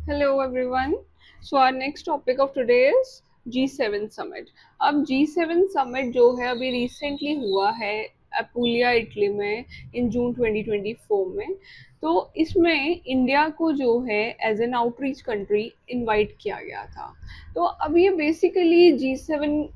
Hello everyone. So our next topic of today is G7 summit. अब G7 summit जो है अभी recently हुआ है अपुलिया इटली में इन जून 2024 में। तो इसमें इंडिया को जो है as an outreach country invite किया गया था। तो अब ये बेसिकली G7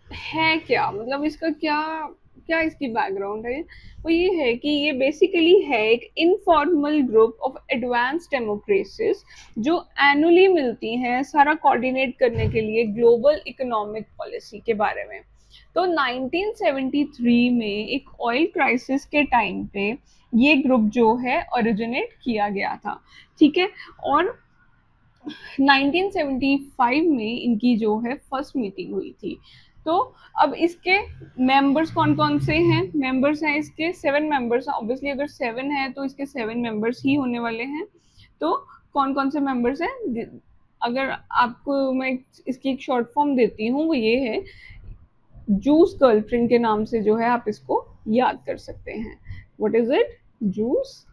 है क्या, मतलब इसका क्या क्या इसकी बैकग्राउंड है। वो ये है कि ये बेसिकली है एक informal group of advance democracies जो एनुअली मिलती हैं सारा कोऑर्डिनेट करने के लिए ग्लोबल इकोनॉमिक पॉलिसी के बारे में। तो 1973 में एक ऑयल क्राइसिस के टाइम पे ये ग्रुप जो है ओरिजिनेट किया गया था, ठीक है। और 1975 में इनकी जो है फर्स्ट मीटिंग हुई थी। तो अब इसके मेंबर्स कौन कौन से हैं? मेंबर्स हैं इसके 7 मेंबर्स। ऑब्वियसली अगर 7 है तो इसके 7 मेंबर्स ही होने वाले हैं। तो कौन कौन से मेंबर्स हैं, अगर आपको मैं इसकी एक शॉर्ट फॉर्म देती हूँ, वो ये है, जूस गर्लफ्रेंड के नाम से जो है आप इसको याद कर सकते हैं। What is it? Juice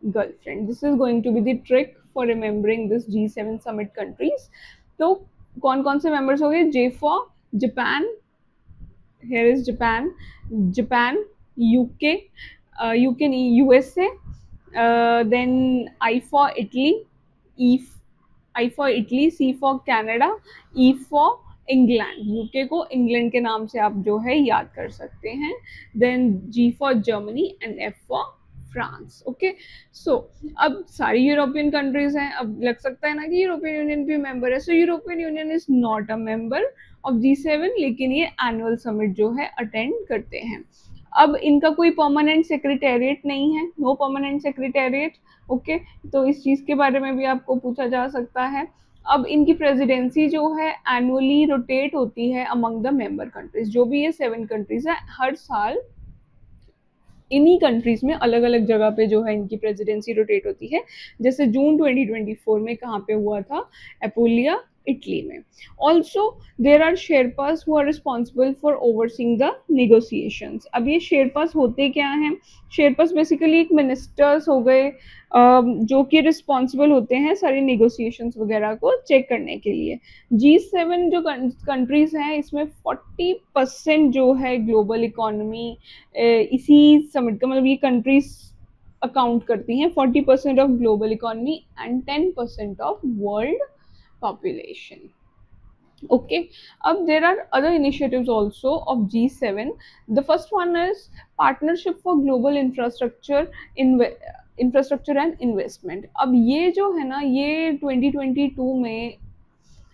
girlfriend. This is going to be the trick for remembering this G7 summit countries. तो कौन कौन से members हो गए? J for Japan. Here is Japan. Japan, UK, UK USA. Then I for Italy. I for Italy. C for Canada. E for England. UK को England के नाम से आप जो है याद कर सकते हैं। Then G for Germany and F for France. Okay, so अब सारी यूरोपियन कंट्रीज हैं। अब लग सकता है ना कि यूरोपियन यूनियन भी मेंबर है। So European union is not a member of G7, लेकिन ये एनुअल समिट जो है अटेंड करते हैं। अब इनका कोई परमानेंट सेक्रेटेरिएट नहीं है, नो परमानेंट सेक्रेटेरिएट। ओके, तो इस चीज के बारे में भी आपको पूछा जा सकता है। अब इनकी प्रेसिडेंसी जो है एनुअली रोटेट होती है अमंग द मेंबर कंट्रीज। जो भी ये 7 कंट्रीज है, हर साल इन्हीं कंट्रीज में अलग अलग जगह पे जो है इनकी प्रेसिडेंसी रोटेट होती है। जैसे जून 2024 में कहाँ पे हुआ था? अपुलिया इटली में। Also there are sherpas who are responsible for overseeing the negotiations. अब ये शेरपास होते क्या हैं? शेरपास बेसिकली एक मिनिस्टर्स हो गए जो कि रिस्पॉन्सिबल होते हैं सारी नेगोशिएशंस वगैरह को चेक करने के लिए। G7 जो कंट्रीज हैं इसमें 40% जो है ग्लोबल इकोनॉमी इसी समिट का, मतलब ये कंट्रीज अकाउंट करती हैं 40% of global economy and 10% of world population. Okay, there are other initiatives also of G7. The first one is partnership for global infrastructure and investment. अब ये जो है ना, ये 2022 में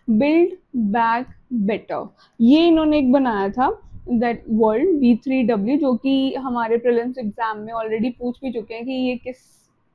बिल्ड बैक बेटर, ये इन्होंने एक बनाया था, दैट वर्ल्ड B3W, जो कि हमारे प्रीलिम्स एग्जाम में ऑलरेडी पूछ भी चुके हैं कि ये किस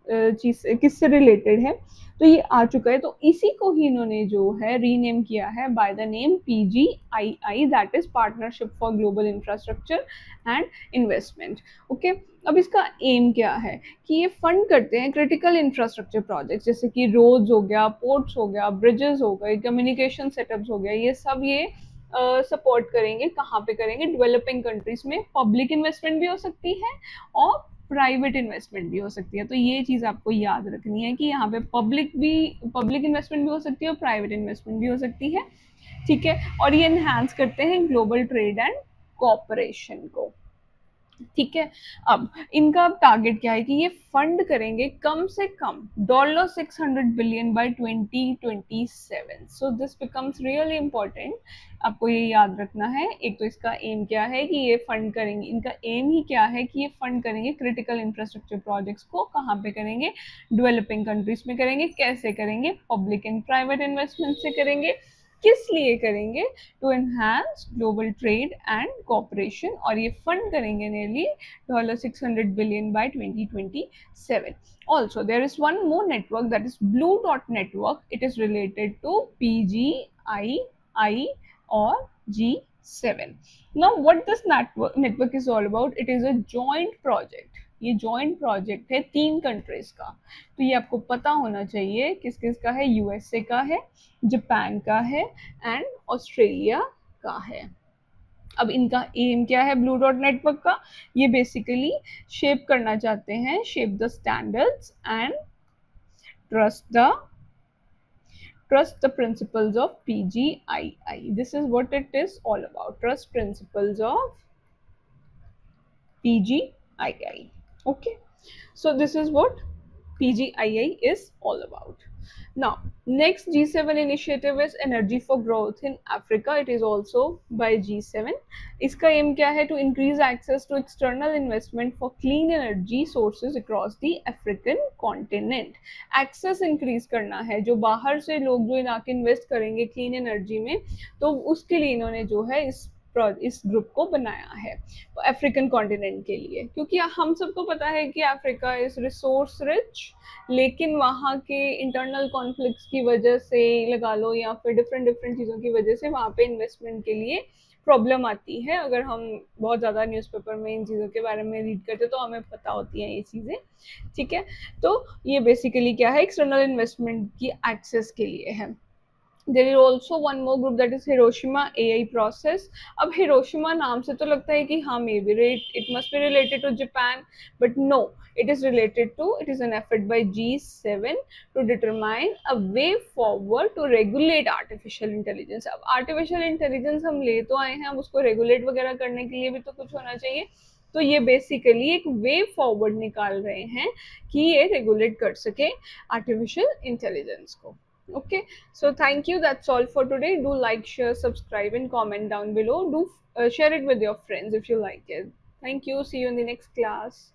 चीज किससे रिलेटेड है। तो ये आ चुका है। तो इसी को ही इन्होंने जो है रीनेम किया है by the name PGII, that is partnership for global infrastructure and investment. Okay, अब इसका एम क्या है कि ये फंड करते हैं क्रिटिकल इंफ्रास्ट्रक्चर प्रोजेक्ट्स, जैसे कि रोड्स हो गया, पोर्ट्स हो गया, ब्रिजेस हो गए, कम्युनिकेशन सेटअप्स हो गया, ये सब ये सपोर्ट करेंगे। कहाँ पे करेंगे? डेवलपिंग कंट्रीज में। पब्लिक इन्वेस्टमेंट भी हो सकती है और प्राइवेट इन्वेस्टमेंट भी हो सकती है। तो ये चीज आपको याद रखनी है कि यहाँ पे पब्लिक इन्वेस्टमेंट भी हो सकती है और प्राइवेट इन्वेस्टमेंट भी हो सकती है, ठीक है। और ये एनहांस करते हैं ग्लोबल ट्रेड एंड कोऑपरेशन को, ठीक है। अब इनका टारगेट क्या है कि ये फंड करेंगे कम से कम $600 billion by 2027। So this becomes really important. आपको ये याद रखना है। एक तो इसका एम क्या है कि ये फंड करेंगे, इनका एम ही क्या है कि ये फंड करेंगे क्रिटिकल इंफ्रास्ट्रक्चर प्रोजेक्ट्स को। कहाँ पे करेंगे? डेवलपिंग कंट्रीज में करेंगे। कैसे करेंगे? पब्लिक एंड प्राइवेट इन्वेस्टमेंट से करेंगे। किस लिए करेंगे? To enhance global trade and cooperation. और ये फंड करेंगे nearly $600 billion by 2027. Also, there is one more network, that is Blue Dot Network. It is related to PGII or G7. Now, what this network is all about? It is a joint project. ये joint project है 3 countries का। तो ये आपको पता होना चाहिए किस किस का है। यूएसए का है, जापान का है एंड ऑस्ट्रेलिया का है। अब इनका एम क्या है ब्लू डॉट नेटवर्क का? ये बेसिकली शेप करना चाहते हैं, shape the standards and trust the Trust the principles of PGII. This is what it is all about. Trust principles of PGII. Okay, so this is what PGII is all about. Now, next G7 initiative is Energy for Growth in Africa. It is also by G7. इसका aim क्या है? To increase access to external investment for clean energy sources across the African continent. Access increase करना है, जो बाहर से लोग जो आके invest करेंगे clean energy में, तो उसके लिए इन्होंने जो है इस ग्रुप को बनाया है अफ्रीकन कॉन्टिनेंट के लिए, क्योंकि हम सबको पता है कि अफ्रीका इज रिसोर्स रिच, लेकिन वहाँ के इंटरनल कॉन्फ्लिक्ट्स की वजह से लगा लो या फिर डिफरेंट डिफरेंट चीज़ों की वजह से वहाँ पे इन्वेस्टमेंट के लिए प्रॉब्लम आती है। अगर हम बहुत ज़्यादा न्यूज़पेपर में इन चीज़ों के बारे में रीड करते तो हमें पता होती हैं ये चीज़ें, ठीक है। तो ये बेसिकली क्या है, एक्सटर्नल इन्वेस्टमेंट की एक्सेस के लिए है। There is also one more group that is Hiroshima AI process. अब हिरोशिमा नाम से तो लगता है कि हाँ may be it must be related to Japan, but no, it is related to, it is an effort by G7 to determine a way forward to regulate artificial intelligence. अब artificial intelligence हम ले तो आए हैं, अब उसको regulate वगैरह करने के लिए भी तो कुछ होना चाहिए। तो ये बेसिकली एक वे फॉरवर्ड निकाल रहे हैं कि ये रेगुलेट कर सके आर्टिफिशियल इंटेलिजेंस को। Okay, so thank you, that's all for today. Do like, share, subscribe and comment down below. Do share it with your friends if you like it. Thank you, see you in the next class.